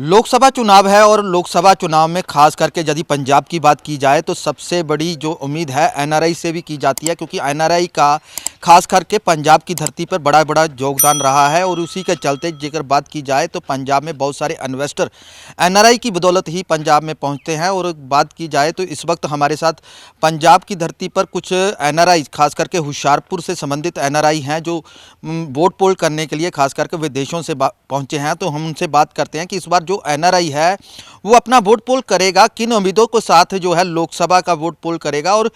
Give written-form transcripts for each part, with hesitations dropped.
लोकसभा चुनाव है और लोकसभा चुनाव में खास करके यदि पंजाब की बात की जाए तो सबसे बड़ी जो उम्मीद है एनआरआई से भी की जाती है, क्योंकि एनआरआई का खास करके पंजाब की धरती पर बड़ा बड़ा योगदान रहा है। और उसी के चलते जेकर बात की जाए तो पंजाब में बहुत सारे इन्वेस्टर एनआरआई की बदौलत ही पंजाब में पहुंचते हैं। और बात की जाए तो इस वक्त हमारे साथ पंजाब की धरती पर कुछ एनआरआई खास करके होशियारपुर से संबंधित एनआरआई हैं जो वोट पोल करने के लिए खास करके विदेशों से पहुंचे हैं। तो हम उनसे बात करते हैं कि इस बार जो एनआरआई है वो अपना वोट पोल करेगा, किन उम्मीदों के साथ जो है लोकसभा का वोट पोल करेगा और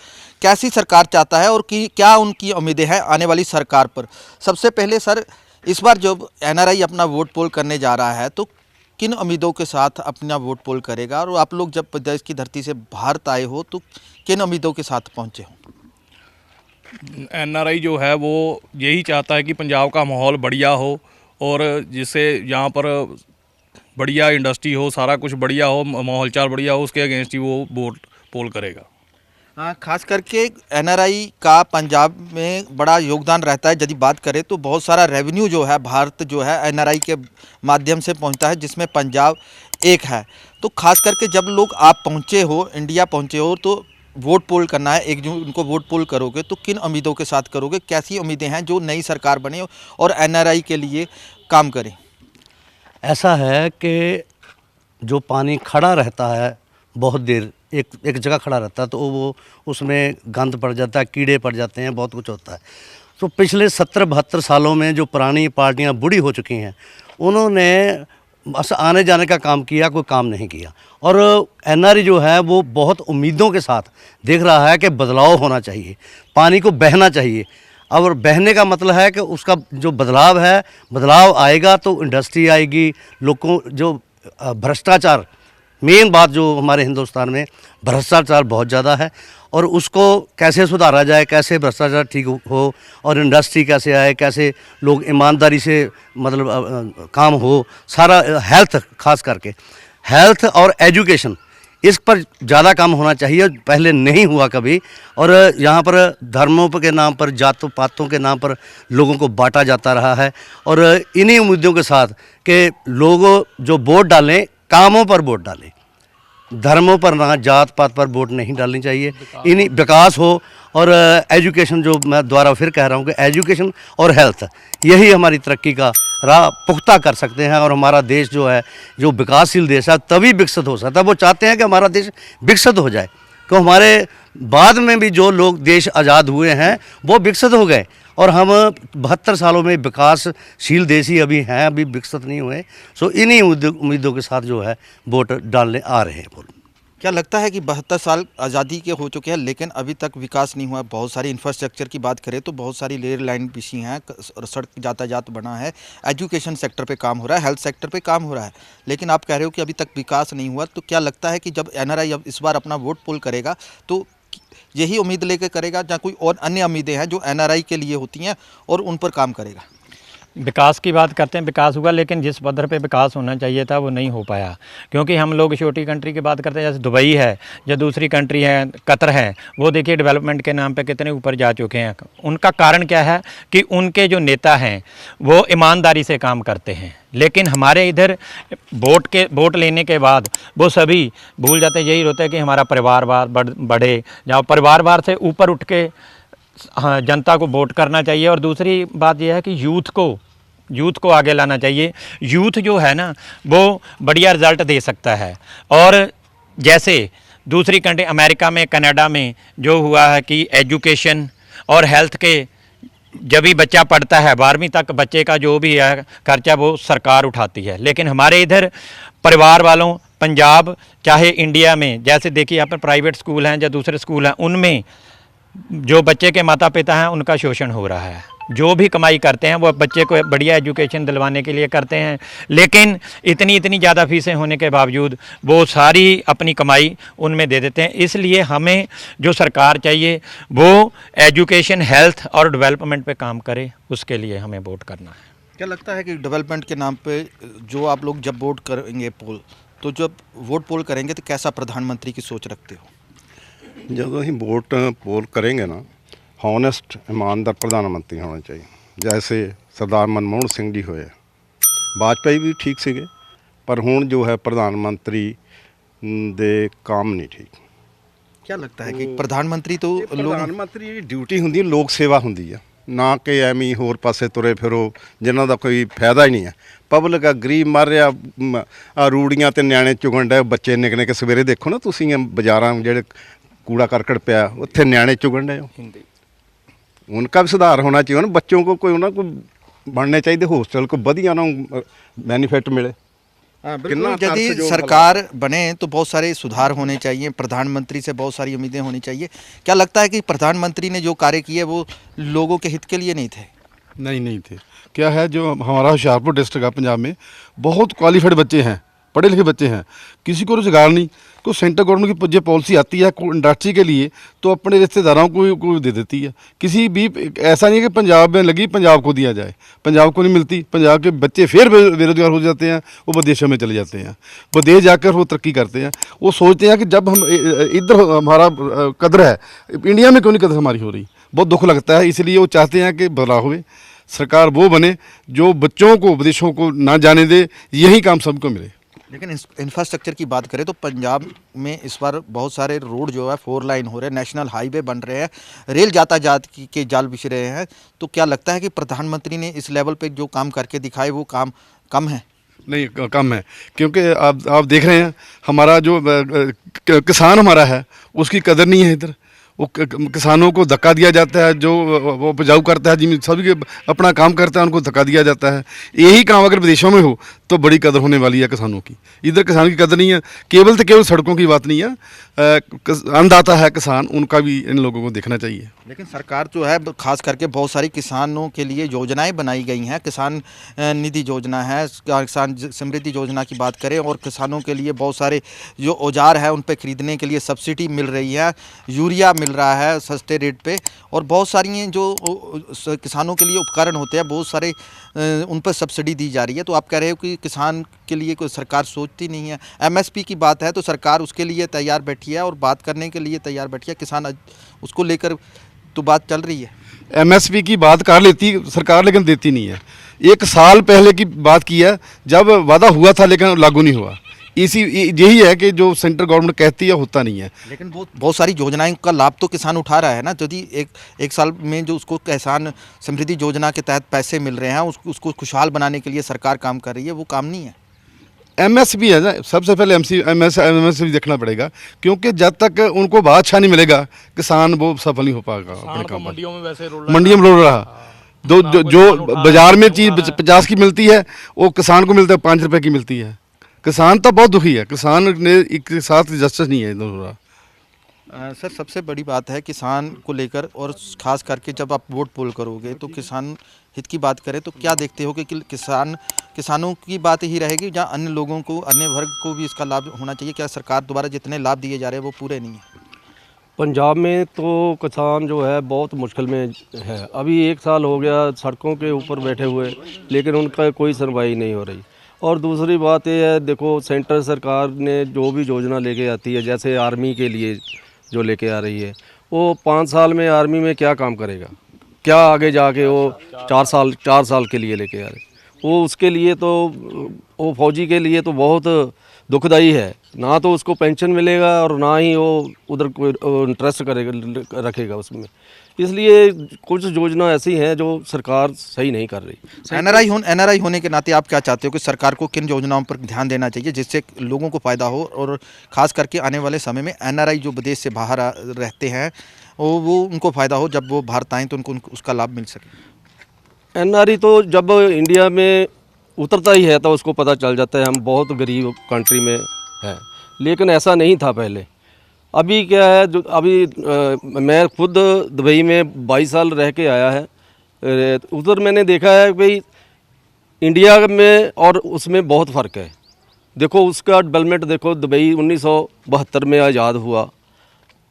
कैसी सरकार चाहता है और क्या उनकी उम्मीदें हैं आने वाली सरकार पर। सबसे पहले सर, इस बार जब एनआरआई अपना वोट पोल करने जा रहा है तो किन उम्मीदों के साथ अपना वोट पोल करेगा, और आप लोग जब प्रदेश की धरती से भारत आए हो तो किन उम्मीदों के साथ पहुंचे हो? एनआरआई जो है वो यही चाहता है कि पंजाब का माहौल बढ़िया हो और जिससे यहाँ पर बढ़िया इंडस्ट्री हो, सारा कुछ बढ़िया हो, माहौल चाल बढ़िया हो, उसके अगेंस्ट ही वो वोट पोल करेगा। हाँ, खास करके एनआरआई का पंजाब में बड़ा योगदान रहता है। यदि बात करें तो बहुत सारा रेवेन्यू जो है भारत जो है एनआरआई के माध्यम से पहुंचता है, जिसमें पंजाब एक है। तो खास करके जब लोग आप पहुंचे हो, इंडिया पहुंचे हो, तो वोट पोल करना है, एक जो उनको वोट पोल करोगे तो किन उम्मीदों के साथ करोगे, कैसी उम्मीदें हैं जो नई सरकार बने और एनआरआई के लिए काम करे? ऐसा है कि जो पानी खड़ा रहता है बहुत देर एक जगह खड़ा रहता है तो वो उसमें गंद पड़ जाता है, कीड़े पड़ जाते हैं, बहुत कुछ होता है। तो पिछले 70-72 सालों में जो पुरानी पार्टियां बूढ़ी हो चुकी हैं उन्होंने बस आने जाने का काम किया, कोई काम नहीं किया। और एनआरआई जो है वो बहुत उम्मीदों के साथ देख रहा है कि बदलाव होना चाहिए, पानी को बहना चाहिए। और बहने का मतलब है कि उसका जो बदलाव है, बदलाव आएगा तो इंडस्ट्री आएगी, लोगों जो भ्रष्टाचार, मेन बात जो हमारे हिंदुस्तान में भ्रष्टाचार बहुत ज़्यादा है और उसको कैसे सुधारा जाए, कैसे भ्रष्टाचार ठीक हो और इंडस्ट्री कैसे आए, कैसे लोग ईमानदारी से मतलब काम हो, सारा हेल्थ, खास करके हेल्थ और एजुकेशन, इस पर ज़्यादा काम होना चाहिए, पहले नहीं हुआ कभी। और यहाँ पर धर्मों के नाम पर, जातों पातों के नाम पर लोगों को बांटा जाता रहा है। और इन्हीं उम्मीदों के साथ कि लोग जो वोट डालें कामों पर वोट डालें, धर्मों पर ना, जात पात पर वोट नहीं डालनी चाहिए, इन्हीं विकास हो। और एजुकेशन, जो मैं दोबारा फिर कह रहा हूँ कि एजुकेशन और हेल्थ, यही हमारी तरक्की का राह पुख्ता कर सकते हैं। और हमारा देश जो है, जो विकासशील देश है, तभी विकसित हो सकता है। वो चाहते हैं कि हमारा देश विकसित हो जाए, तो हमारे बाद में भी जो लोग देश आज़ाद हुए हैं वो विकसित हो गए और हम 72 सालों में विकासशील देश ही अभी हैं, अभी विकसित नहीं हुए। सो इन्हीं उम्मीदों के साथ जो है वोट डालने आ रहे हैं। क्या लगता है कि 72 साल आज़ादी के हो चुके हैं लेकिन अभी तक विकास नहीं हुआ? बहुत सारी इंफ्रास्ट्रक्चर की बात करें तो बहुत सारी रेल लाइन बिछी हैं, सड़क यातायात बना है, एजुकेशन सेक्टर पे काम हो रहा है, हेल्थ सेक्टर पे काम हो रहा है, लेकिन आप कह रहे हो कि अभी तक विकास नहीं हुआ। तो क्या लगता है कि जब एनआरआई अब इस बार अपना वोट पोल करेगा तो यही उम्मीद लेकर करेगा या कोई और अन्य उम्मीदें हैं जो एनआरआई के लिए होती हैं और उन पर काम करेगा? विकास की बात करते हैं, विकास हुआ, लेकिन जिस पद्धर पे विकास होना चाहिए था वो नहीं हो पाया। क्योंकि हम लोग छोटी कंट्री की बात करते हैं, जैसे दुबई है या दूसरी कंट्री है, कतर है, वो देखिए डेवलपमेंट के नाम पे कितने ऊपर जा चुके हैं। उनका कारण क्या है कि उनके जो नेता हैं वो ईमानदारी से काम करते हैं। लेकिन हमारे इधर वोट लेने के बाद वो सभी भूल जाते हैं, यही होता है कि हमारा परिवारवाद बढ़े, जहाँ परिवारवाद से ऊपर उठ के हाँ जनता को वोट करना चाहिए। और दूसरी बात यह है कि यूथ को आगे लाना चाहिए। यूथ जो है ना वो बढ़िया रिज़ल्ट दे सकता है। और जैसे दूसरी कंट्री अमेरिका में, कनाडा में जो हुआ है कि एजुकेशन और हेल्थ के, जब भी बच्चा पढ़ता है 12वीं तक, बच्चे का जो भी है खर्चा वो सरकार उठाती है। लेकिन हमारे इधर परिवार वालों, पंजाब चाहे इंडिया में, जैसे देखिए यहाँ पर प्राइवेट स्कूल हैं या दूसरे स्कूल हैं, उनमें जो बच्चे के माता पिता हैं उनका शोषण हो रहा है। जो भी कमाई करते हैं वो बच्चे को बढ़िया एजुकेशन दिलवाने के लिए करते हैं, लेकिन इतनी ज़्यादा फीसें होने के बावजूद वो सारी अपनी कमाई उनमें दे देते हैं। इसलिए हमें जो सरकार चाहिए वो एजुकेशन, हेल्थ और डेवलपमेंट पे काम करे, उसके लिए हमें वोट करना है। क्या लगता है कि डेवलपमेंट के नाम पे जो आप लोग जब वोट करेंगे पोल, तो जब वोट पोल करेंगे तो कैसा प्रधानमंत्री की सोच रखते हो? ਜਦੋਂ ਅਸੀਂ वोट पोल करेंगे ना, हॉनेस्ट ईमानदार प्रधानमंत्री होना चाहिए। जैसे सरदार मनमोहन सिंह जी होए, वाजपेयी भी ठीक ਸੀਗੇ, ਪਰ ਹੁਣ ਜੋ ਹੈ ਪ੍ਰਧਾਨ ਮੰਤਰੀ ਦੇ ਕੰਮ ਨਹੀਂ ਠੀਕ। क्या लगता है कि प्रधानमंत्री तो ਪ੍ਰਧਾਨ ਮੰਤਰੀ ਦੀ ਡਿਊਟੀ ਹੁੰਦੀ ਹੈ ਲੋਕ ਸੇਵਾ ਹੁੰਦੀ ਆ, ਨਾ ਕਿ ਐਵੇਂ ਹੀ ਹੋਰ ਪਾਸੇ ਤੁਰੇ ਫਿਰੋ ਜਿਨ੍ਹਾਂ ਦਾ ਕੋਈ ਫਾਇਦਾ ਹੀ ਨਹੀਂ ਹੈ। ਪਬਲਿਕ ਆ ਗਰੀਬ ਮਰ ਰਿਹਾ, ਆ ਰੂੜੀਆਂ ਤੇ ਨਿਆਣੇ ਚੁਗਣ ਡਏ, ਬੱਚੇ ਨਿੱਕੇ ਨਿੱਕੇ ਸਵੇਰੇ ਦੇਖੋ ਨਾ ਤੁਸੀਂ ਬਾਜ਼ਾਰਾਂ ਜਿਹੜੇ कूड़ा करकट पिया उत्थे न्याणे चुगण रहे हो। उनका भी सुधार होना चाहिए ना, बच्चों को कोई उन्हें कोई बनने चाहिए हॉस्टल को बढ़िया ना बेनीफिट मिले। बिल्कुल, यदि सरकार बने तो बहुत सारे सुधार होने चाहिए, प्रधानमंत्री से बहुत सारी उम्मीदें होनी चाहिए। क्या लगता है कि प्रधानमंत्री ने जो कार्य किए वो लोगों के हित के लिए नहीं थे? नहीं थे। क्या है, जो हमारा होशियारपुर डिस्ट्रिक्ट है पंजाब में, बहुत क्वालिफाइड बच्चे हैं, पढ़े लिखे बच्चे हैं, किसी को रोजगार नहीं। कोई सेंट्रल गवर्नमेंट की जो पॉलिसी आती है इंडस्ट्री के लिए तो अपने रिश्तेदारों को दे देती है। किसी भी ऐसा नहीं है कि पंजाब में लगी पंजाब को दिया जाए, पंजाब को नहीं मिलती। पंजाब के बच्चे फिर बेरोजगार हो जाते हैं, वो विदेशों में चले जाते हैं, विदेश जाकर वो तरक्की करते हैं। वो सोचते हैं कि जब हम इधर हमारा कदर है, इंडिया में क्यों नहीं कदर हमारी हो रही। बहुत दुख लगता है, इसलिए वो चाहते हैं कि बदलाव हुए, सरकार वो बने जो बच्चों को विदेशों को ना जाने दे, यही काम सबको मिले। लेकिन इंफ्रास्ट्रक्चर की बात करें तो पंजाब में इस बार बहुत सारे रोड जो है 4 लाइन हो रहे हैं, नेशनल हाईवे बन रहे हैं, रेल यातायात के जाल बिछ रहे हैं। तो क्या लगता है कि प्रधानमंत्री ने इस लेवल पे जो काम करके दिखाए वो काम कम है? नहीं, कम है, क्योंकि आप देख रहे हैं हमारा जो किसान हमारा है उसकी कदर नहीं है इधर। वो किसानों को धक्का दिया जाता है, जो वो उपजाऊ करता है जिम्मे सभी के अपना काम करता है उनको धक्का दिया जाता है। यही काम अगर विदेशों में हो तो बड़ी कदर होने वाली है किसानों की। इधर किसान की कदर नहीं है। केवल सड़कों की बात नहीं है, अन्नदाता है किसान, उनका भी इन लोगों को देखना चाहिए। लेकिन सरकार जो है खास करके बहुत सारी किसानों के लिए योजनाएं बनाई गई हैं, किसान निधि योजना है, किसान समृद्धि योजना की बात करें, और किसानों के लिए बहुत सारे जो औजार है उन पर खरीदने के लिए सब्सिडी मिल रही है, यूरिया मिल रहा है सस्ते रेट पे, और बहुत सारी जो किसानों के लिए उपकरण होते हैं बहुत सारे उन पर सब्सिडी दी जा रही है। तो आप कह रहे हो कि किसान के लिए कोई सरकार सोचती नहीं है। एमएसपी की बात है तो सरकार उसके लिए तैयार बैठी है और बात करने के लिए तैयार बैठी है, किसान उसको लेकर तो बात चल रही है। एमएसपी की बात कर लेती सरकार, लेकिन देती नहीं है। 1 साल पहले की बात की है जब वादा हुआ था लेकिन लागू नहीं हुआ। यही है कि जो सेंट्रल गवर्नमेंट कहती है होता नहीं है। लेकिन बहुत सारी योजनाएं का लाभ तो किसान उठा रहा है ना। यदि एक साल में जो उसको किसान समृद्धि योजना के तहत पैसे मिल रहे हैं उसको खुशहाल बनाने के लिए सरकार काम कर रही है, वो काम नहीं है। एमएसपी है ना, सबसे पहले एमएसपी देखना पड़ेगा, क्योंकि जब तक उनको भाव अच्छा नहीं मिलेगा किसान वो सफल नहीं हो पाएगा अपने काम। मंडियों में वैसे मंडियों में रोल रहा जो बाजार में चीज़ 50 की मिलती है वो किसान को मिलता है 5 रुपए की मिलती है। किसान तो बहुत दुखी है, किसान ने एक साथ जस्टिस नहीं है इधर हो रहा। सर, सबसे बड़ी बात है किसान को लेकर, और ख़ास करके जब आप वोट पोल करोगे तो किसान हित की बात करें तो क्या देखते हो कि किसानों की बात ही रहेगी या अन्य लोगों को, अन्य वर्ग को भी इसका लाभ होना चाहिए? क्या सरकार द्वारा जितने लाभ दिए जा रहे हैं वो पूरे नहीं है? पंजाब में तो किसान जो है बहुत मुश्किल में है। अभी 1 साल हो गया सड़कों के ऊपर बैठे हुए, लेकिन उनका कोई सुनवाई नहीं हो रही। और दूसरी बात ये है, देखो सेंट्रल सरकार ने जो भी योजना लेके आती है, जैसे आर्मी के लिए जो लेके आ रही है, वो 5 साल में आर्मी में क्या काम करेगा, क्या आगे जाके वो 4 साल के लिए लेके आ रहे, वो उसके लिए तो वो फौजी के लिए तो बहुत दुखदाई है। ना तो उसको पेंशन मिलेगा और ना ही वो उधर कोई इंटरेस्ट रखेगा उसमें। इसलिए कुछ योजना ऐसी हैं जो सरकार सही नहीं कर रही। एनआरआई होने के नाते आप क्या चाहते हो कि सरकार को किन योजनाओं पर ध्यान देना चाहिए जिससे लोगों को फ़ायदा हो, और ख़ास करके आने वाले समय में एनआरआई जो विदेश से बाहर रहते हैं वो उनको फ़ायदा हो, जब वो भारत आएँ तो उनको उसका लाभ मिल सके? एनआरआई तो जब इंडिया में उतरता ही है तो उसको पता चल जाता है हम बहुत गरीब कंट्री में हैं, लेकिन ऐसा नहीं था पहले। अभी क्या है, जो अभी मैं खुद दुबई में 22 साल रह के आया है, उधर मैंने देखा है भाई इंडिया में और उसमें बहुत फ़र्क है। देखो उसका डेवलपमेंट देखो, दुबई 1972 में आज़ाद हुआ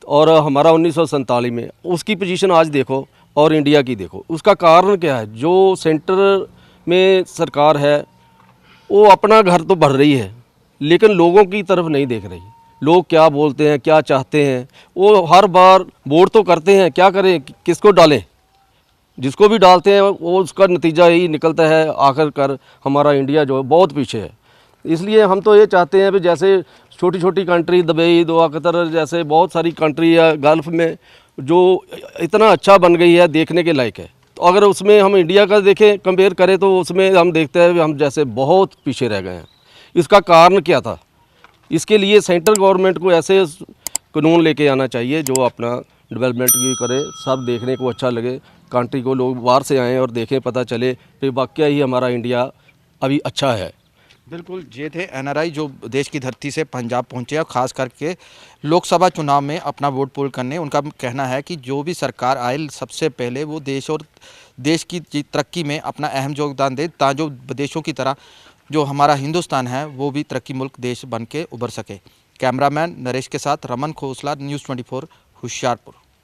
और हमारा 1947 में, उसकी पोजीशन आज देखो और इंडिया की देखो। उसका कारण क्या है, जो सेंटर में सरकार है वो अपना घर तो भर रही है लेकिन लोगों की तरफ नहीं देख रही। लोग क्या बोलते हैं, क्या चाहते हैं, वो हर बार वोट तो करते हैं, क्या करें, किसको डालें। जिसको भी डालते हैं वो उसका नतीजा यही निकलता है, आखिरकार हमारा इंडिया जो है बहुत पीछे है। इसलिए हम तो ये चाहते हैं भी जैसे छोटी छोटी कंट्री दुबई, दोहा, कतर जैसे बहुत सारी कंट्री है गल्फ़ में जो इतना अच्छा बन गई है, देखने के लायक है। तो अगर उसमें हम इंडिया का देखें, कंपेयर करें, तो उसमें हम देखते हैं कि हम जैसे बहुत पीछे रह गए हैं। इसका कारण क्या था? इसके लिए सेंट्रल गवर्नमेंट को ऐसे कानून लेके आना चाहिए जो अपना डेवलपमेंट भी करे, सब देखने को अच्छा लगे, कंट्री को लोग बाहर से आएँ और देखें, पता चले कि वाकई ही हमारा इंडिया अभी अच्छा है। बिल्कुल, ये थे एनआरआई जो देश की धरती से पंजाब पहुंचे और ख़ास करके लोकसभा चुनाव में अपना वोट पोल करने। उनका कहना है कि जो भी सरकार आए सबसे पहले वो देश और देश की तरक्की में अपना अहम योगदान दे, ताकि जो विदेशों की तरह जो हमारा हिंदुस्तान है वो भी तरक्की मुल्क देश बन के उभर सके। कैमरामैन नरेश के साथ रमन खोसला, न्यूज़ 24 होशियारपुर।